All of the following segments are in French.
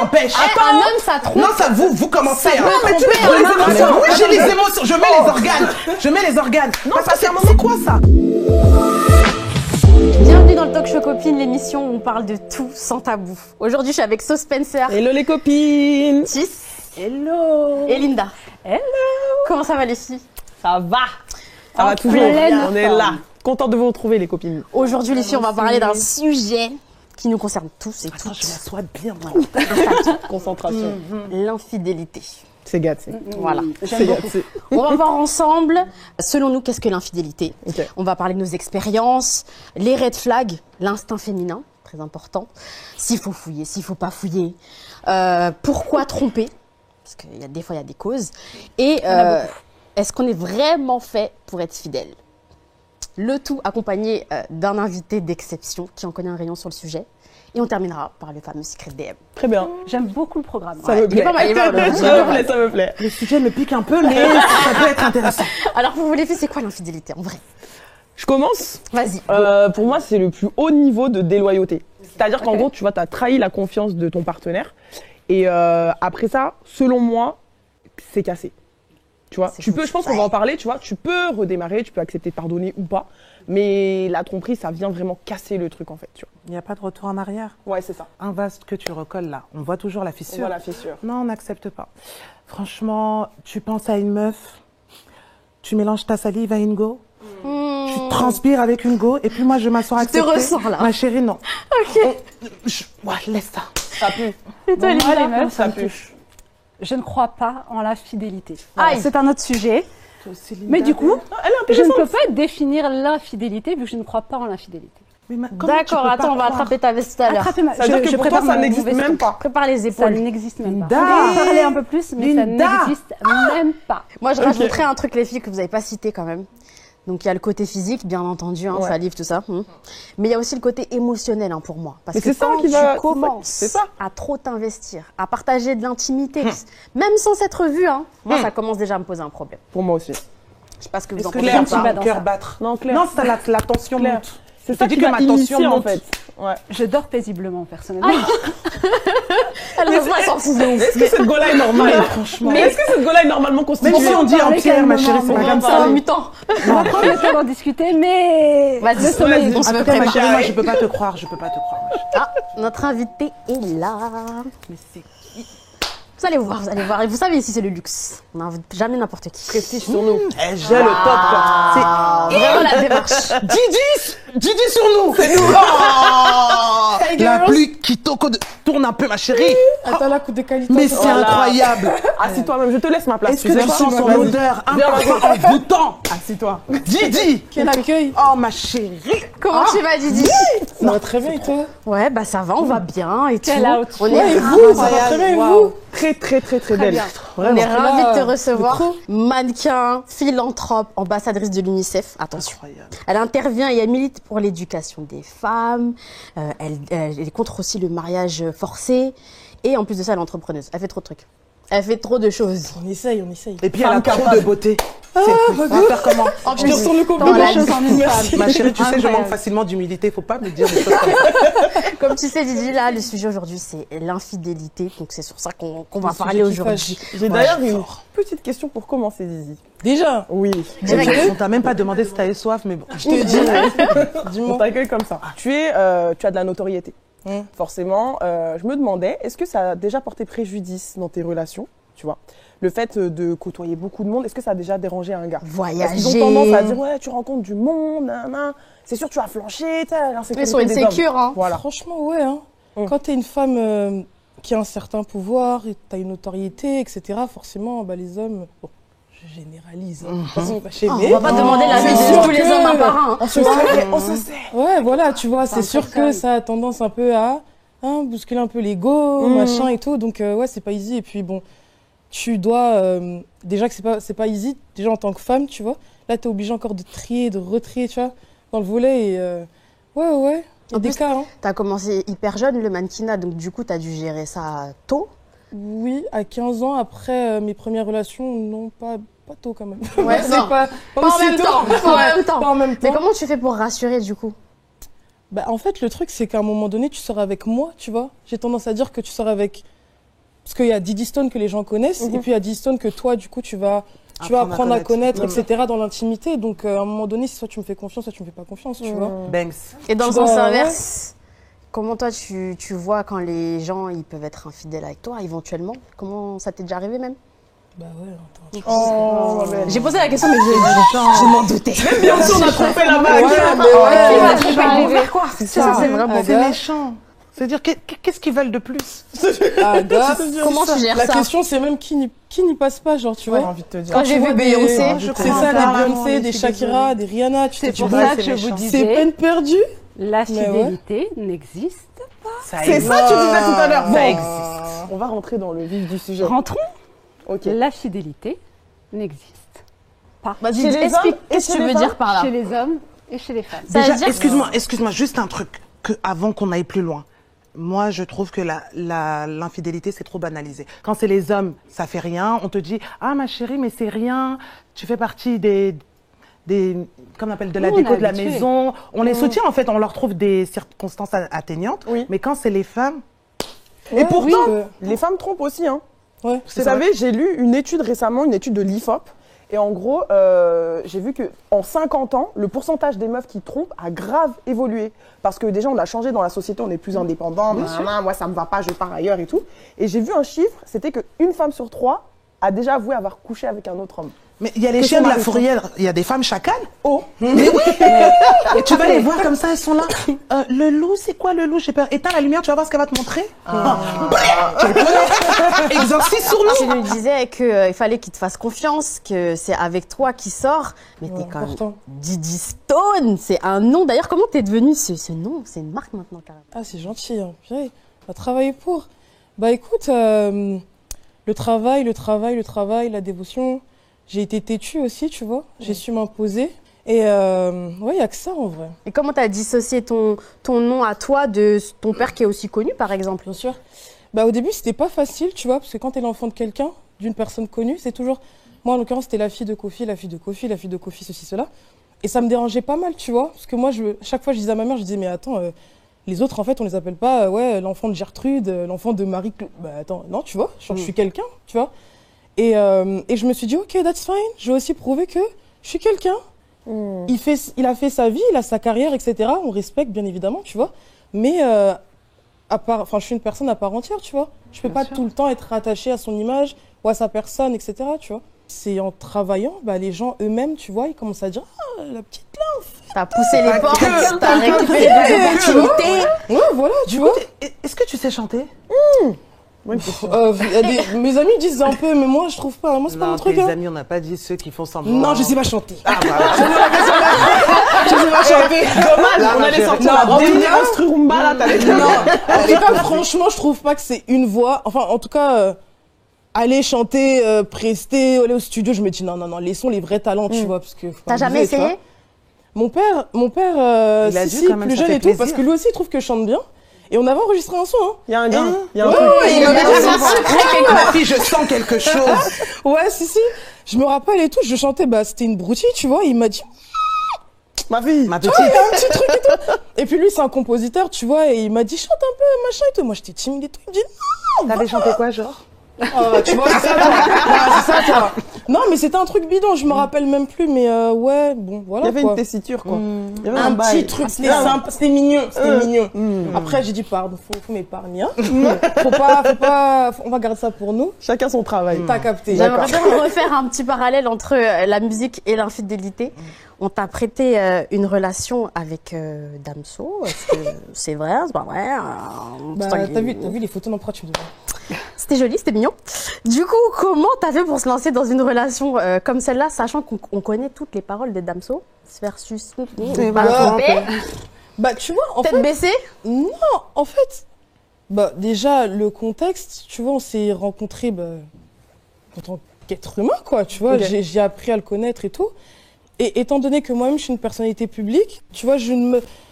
n'empêche. Un homme, ça trompe. Non, ça vous commencez. Ça peut mais tu tromper, mets les hein. émotions. Oui, j'ai les émotions. Je mets les organes. Je mets les organes. Non, ça c'est quoi ça? Bienvenue dans le Talk Show Copines, l'émission où on parle de tout sans tabou. Aujourd'hui, je suis avec So Spencer. Hello les copines. Tis. Hello. Et Linda. Hello. Comment ça va les filles? Ça va. Ça va toujours. On est là. Contente de vous retrouver les copines. Aujourd'hui les filles, on va parler d'un sujet qui nous concerne tous et Attends, toutes. je m'assois bien. Concentration. L'infidélité. C'est gâté. Voilà. C'est gâté. On va voir ensemble, selon nous, qu'est-ce que l'infidélité. Ok. On va parler de nos expériences, les red flags, l'instinct féminin, très important. S'il faut fouiller, s'il faut pas fouiller. Pourquoi tromper? Parce qu'il y a des fois, il y a des causes. Et est-ce qu'on est vraiment fait pour être fidèle? Le tout accompagné d'un invité d'exception qui en connaît un rayon sur le sujet. Et on terminera par le fameux secret DM. Très bien. J'aime beaucoup le programme. Ça me il est plaît. pas mal, il est pas mal. Ça me plaît, ça me plaît. Le sujet me pique un peu, mais ça peut être intéressant. Alors pour vous les filles, c'est quoi l'infidélité en vrai? Je commence. Vas-y. Pour moi, c'est le plus haut niveau de déloyauté. C'est-à-dire qu'en gros, tu vois, tu as trahi la confiance de ton partenaire. Et après ça, selon moi, c'est cassé. Tu vois, C'est tu fou. peux, je pense qu'on va en parler, tu vois, tu peux redémarrer, tu peux accepter de pardonner ou pas. Mais la tromperie, ça vient vraiment casser le truc en fait, tu Il n'y a pas de retour en arrière. vois. Ouais, c'est ça. Un vase que tu recolles là, on voit toujours la On fissure. voit la fissure. Non, on n'accepte pas. Franchement, tu penses à une meuf, tu mélanges ta salive à une go, tu transpires avec une go, et puis moi je m'assois à te accepter. ressens, là. Ma chérie, non. Ok. Ouais, laisse ça. Ça pue. Et toi, Bon, moi, Linda? les meufs, Ça ça me pue. touche. Je ne crois pas en la fidélité. Aïe. C'est un autre sujet. Toi aussi, Linda. Mais du coup, Elle est je ne intéressante. peux pas définir l'infidélité vu que je ne crois pas en l'infidélité. Mais comment tu D'accord, peux pas attends, on va croire? attraper ta veste tout à l'heure. Attrapez-moi. Ça veut dire que pour toi, ça n'existe même pas. Prépare les Ça épaules. n'existe même pas. Linda. On va en parler un peu plus, mais ça Linda. n'existe même pas. Moi, je Ok. rajouterais un truc, les filles, que vous n'avez pas cité quand même. Donc, il y a le côté physique, bien entendu, hein, Ouais. salive, tout ça. Mais il y a aussi le côté émotionnel hein, pour moi. Parce Mais que c'est ça quand qui tu va- commences c'est ça. à trop t'investir, à partager de l'intimité, même sans s'être vu, hein, moi, ça commence déjà à me poser un problème. Pour moi aussi. Je sais pas ce que vous Est-ce en que pensez. Claire, un petit bas pas dans cœur ça. battre? Non, Claire. Non, ça, la tension Claire. monte. C'est Je ça te dis qui que va ma tension initier en monte. fait. Ouais. Je dors paisiblement, personnellement. Elle reçoit, elle s'en fout de ouf. Est-ce que cette go-là est normale? Franchement. Mais est-ce que cette go-là est normalement constituée? Même si on dit en parler pierre, ma calmement, chérie, c'est on pas va comme en C'est un ça. mutant. On va prendre le temps d'en discuter, mais Vas-y, le sommeil. on se En tout cas, prépare. ma chérie, moi, je peux pas te croire, je peux pas te croire. ma chérie. Ah, notre invité est là. Mais c'est Vous allez voir, vous allez voir. Et vous savez, ici, c'est le luxe. On n'invite jamais n'importe qui. Prestige sur nous. Eh, j'ai le top, quoi. Ah, vraiment la démarche. Didi sur nous. C'est nous. La pluie qui tourne un peu, ma chérie. Attends la coupe de qualité. Mais c'est incroyable. Assis-toi même, je te laisse ma place. Est-ce que tu sens son odeur un Viens, parfum envoûtant? Assis-toi. Didi. Quel accueil. Oh, ma chérie. Comment tu vas, Didi? Ça va très bien et toi? Ouais, bah ça va, on va bien et tout. Quel out. On est Ouais, et ravis. vous, ça va très bien et vous? Très très belle. bien. On est Vraiment. ravis de te Là, recevoir. trop. Mannequin, philanthrope, ambassadrice de l'UNICEF. Attention. Incroyable. Elle intervient et elle milite pour l'éducation des femmes. Elle est contre aussi le mariage forcé. Et en plus de ça, elle est entrepreneuse. Elle fait trop de trucs. Elle fait trop de choses. On essaye, on essaye. Et puis, elle a Femme trop capable. de beauté. On va faire comment? En Je te retourne le Tant compliment. la chose en une femme. Ma chérie, tu sais, je Incroyable. manque facilement d'humilité. Faut pas me dire des choses comme ça. Comme tu sais, Didi, là, le sujet aujourd'hui, c'est l'infidélité. Donc, c'est sur ça qu'on va parler aujourd'hui. J'ai d'ailleurs une petite question pour commencer, Zizi. Déjà? Oui. Direct. On t'a même pas demandé si t'avais soif, mais bon. Je te dis. On Dis-moi. t'accueille comme ça. Tu as de la notoriété. Forcément, je me demandais, est-ce que ça a déjà porté préjudice dans tes relations, tu vois? Le fait de côtoyer beaucoup de monde, est-ce que ça a déjà dérangé un gars? Parce Voyager. qu'ils ont tendance à dire, ouais, tu rencontres du monde, nanana. C'est sûr, tu vas flancher, t'as l'insécurité Ils sont des hommes. insécures, hein. Voilà. Franchement, ouais. Hein. Mm. Quand t'es une femme qui a un certain pouvoir, et t'as une notoriété, etc., forcément, bah, les hommes. Bon, je généralise. Hein, parce que, bah, chez Oh, mes- on va pas demander la c'est vie sûr de tous les que- hommes un par un. On se sait, on se sait. Ouais, voilà, tu vois, c'est sûr impressionne. que ça a tendance un peu à bousculer un peu l'ego, machin et tout. Donc, ouais, c'est pas easy. Et puis, bon, tu dois. Déjà que c'est pas easy, déjà en tant que femme, tu vois. Là, t'es obligé encore de trier, de retrier, tu vois, dans le volet. Et ouais. Il y a En des plus, cas, hein. T'as commencé hyper jeune le mannequinat, donc du coup, t'as dû gérer ça tôt. Oui, à 15 ans, après mes premières relations, non, pas tôt quand même. Ouais, c'est non. pas Pas en aussi même tôt. temps, pas en même temps. Pas en même temps. Mais comment tu fais pour rassurer du coup? Bah, en fait, le truc, c'est qu'à un moment donné, tu sors avec moi, tu vois. J'ai tendance à dire que tu sors avec Parce qu'il y a Diddy Stone que les gens connaissent, et puis il y a Diddy Stone que toi, du coup, tu vas apprendre à connaître, etc., dans l'intimité. Donc, à un moment donné, soit tu me fais confiance, soit tu me fais pas confiance, tu vois. Banks. Et dans le Tu sens vois, inverse, comment toi tu vois quand les gens ils peuvent être infidèles avec toi éventuellement? Comment ça t'est déjà arrivé même? Bah ouais, attends. Oh, ma belle. J'ai posé la question mais je m'en doutais. Bien sûr, on a trompé la bague. Qui va c'est tromper pas pour arrivé. faire quoi? C'est ça, c'est vraiment Ah, c'est gars. méchant. C'est-à-dire, qu'est-ce qu'ils veulent de plus? Ah, gars, Comment tu gères la ça? question, c'est même qui n'y passe pas, genre, tu J'ai vois. envie de te dire. Quand j'ai Tu vu vois Beyoncé, je C'est crois ça, en des faire l'amour, Beyoncé, je des suis Shakira, désolée. des Rihanna, tu C'est sais, tu pour vois. ça que je vous C'est disais, peine perdue. la Mais ouais. fidélité n'existe. Ça C'est existe. ça que tu disais tout à l'heure. Ça Bon, existe. on va rentrer dans le vif du sujet. Rentrons, Ok. la fidélité n'existe Vas-y, Chez les hommes explique, et qu'est-ce que chez tu les veux dire par là? chez les hommes et chez les femmes. Ça veut Déjà, dire- excuse-moi, juste un truc, avant qu'on aille plus loin. Moi, je trouve que l'infidélité, c'est trop banalisé. Quand c'est les hommes, ça fait rien. On te dit, ah, ma chérie, mais c'est rien. Tu fais partie comme on appelle, de la Nous, on déco est de la habitués. maison. On les soutient, en fait. On leur trouve des circonstances atteignantes. Oui. Mais quand c'est les femmes, Et pourtant, oui. les femmes trompent aussi, hein. Ouais. Vous C'est savez, j'ai lu une étude récemment, une étude de l'IFOP. Et en gros, j'ai vu qu'en 50 ans, le pourcentage des meufs qui trompent a grave évolué. Parce que déjà, on a changé dans la société, on est plus indépendant. Moi, ça me va pas, je pars ailleurs et tout. Et j'ai vu un chiffre, c'était qu'une femme sur 3 a déjà avoué avoir couché avec un autre homme. mais il y a les Que chiens son de la mari fourrière, il y a des femmes chacales. Oh, Mais oui. Et tu vas les voir comme ça, elles sont là. Le loup, c'est quoi le loup? J'ai peur. Éteins la lumière, tu vas voir ce qu'elle va te montrer. Exorcise sur nous. Tu lui disais qu'il fallait qu'il te fasse confiance, que c'est avec toi qu'il sort. Mais t'es Ouais, quand même important. Diddy Stone, c'est un nom. D'ailleurs, comment t'es devenu ce nom? C'est une marque maintenant, carrément. Ah, c'est gentil, hein. Purée, on a travaillé pour. Bah écoute, le travail, la dévotion. J'ai été têtue aussi, tu vois. J'ai su m'imposer. Et ouais, il n'y a que ça en vrai. Et comment t'as dissocié ton nom à toi de ton père qui est aussi connu, par exemple? Bien sûr. Bah au début, c'était pas facile, tu vois, parce que quand t'es l'enfant de quelqu'un, d'une personne connue, c'est toujours. Moi, en l'occurrence, c'était la fille de Kofi, ceci, cela. Et ça me dérangeait pas mal, tu vois, parce que moi, chaque fois, je disais à ma mère, je disais, mais attends, les autres, en fait, on les appelle pas, ouais, l'enfant de Gertrude, l'enfant de Marie. Bah attends, non, tu vois, je suis quelqu'un, tu vois. Et je me suis dit, ok, that's fine. Je vais aussi prouver que je suis quelqu'un. Il a fait sa vie, il a sa carrière, etc. On respecte, bien évidemment, tu vois. Mais je suis une personne à part entière, tu vois. Je peux pas tout le temps être rattachée à son image ou à sa personne, etc. Tu vois. C'est en travaillant, bah, les gens eux-mêmes, tu vois, ils commencent à dire, ah, la petite là, T'as poussé les portes, que- t'as récupéré des opportunités. ouais, voilà, tu vois. Est-ce que tu sais chanter? bonne question. Mes amis disent un peu, mais moi, je trouve pas. Moi, c'est pas mon truc. tes Hein. amis, on n'a pas dit ceux qui font semblant. Non, je sais pas chanter. Ah, voilà. Je sais pas chanter. Dommage, Là, on allait j'ai- sortir Non, la en tout dernière cas- instru rumba, là, t'allais Non, en tout cas, franchement, je trouve pas que c'est une voix. Enfin, en tout cas, aller chanter, prester, aller au studio, je me dis non, laissons les vrais talents, tu vois, parce que. faut pas T'as jamais abuser, tu essayé? vois. Mon père, Il a si, dû quand même, plus ça jeune fait et tout, plaisir. parce que lui aussi, il trouve que je chante bien. Et on avait enregistré un son, hein. Il y a un gars, il y a un Ouais, truc. ouais, il m'avait dit ça. Ma fille, je sens quelque chose. Ouais, si. Je me rappelle et tout, je chantais, bah, c'était une broutille, tu vois. Il m'a dit, Ma fille. Ma petite. il y a un petit truc et tout. Et puis lui, c'est un compositeur, tu vois, et il m'a dit, chante un peu, machin et tout. Moi, j'étais timide et tout. Il me dit, T'avais chanté quoi, genre? tu vois, c'est ça, toi. Ouais, c'est ça, toi. Non, mais c'était un truc bidon, je me rappelle même plus, mais ouais, bon, voilà. Il y avait quoi. une tessiture, quoi. Il y avait Un bail. petit truc, c'était simple, c'était mignon, Après, j'ai dit, pardon, faut m'épargner, hein. On va garder ça pour nous. Chacun son travail. T'as capté. J'aimerais bien refaire un petit parallèle entre la musique et l'infidélité. On t'a prêté une relation avec Damso. Est-ce que c'est vrai? C'est pas vrai? Bah, t'as vu les photos d'empreinte, tu me demandes. C'était joli, c'était mignon. Du coup, comment t'as fait pour se lancer dans une relation comme celle-là, sachant qu'on connaît toutes les paroles de Damso versus Bah, tu vois, en tête fait, baissée? non, en fait, bah, déjà, le contexte, tu vois, on s'est rencontrés, bah, en tant qu'être humain, quoi, tu vois, Ok. j'ai appris à le connaître et tout. Et étant donné que moi-même, je suis une personnalité publique, tu vois,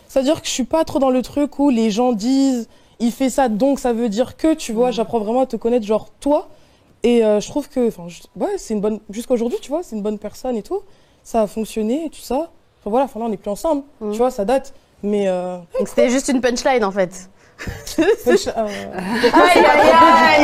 c'est-à-dire que je suis pas trop dans le truc où les gens disent, il fait ça, donc ça veut dire que, tu vois, j'apprends vraiment à te connaître, genre, toi. Et je trouve que, enfin, ouais, c'est une bonne, jusqu'à aujourd'hui, tu vois, c'est une bonne personne et tout. Ça a fonctionné et tout ça. Enfin, voilà, enfin, là, on n'est plus ensemble, tu vois, ça date. Mais, Donc c'était juste une punchline en fait. euh, Aïe aïe aïe,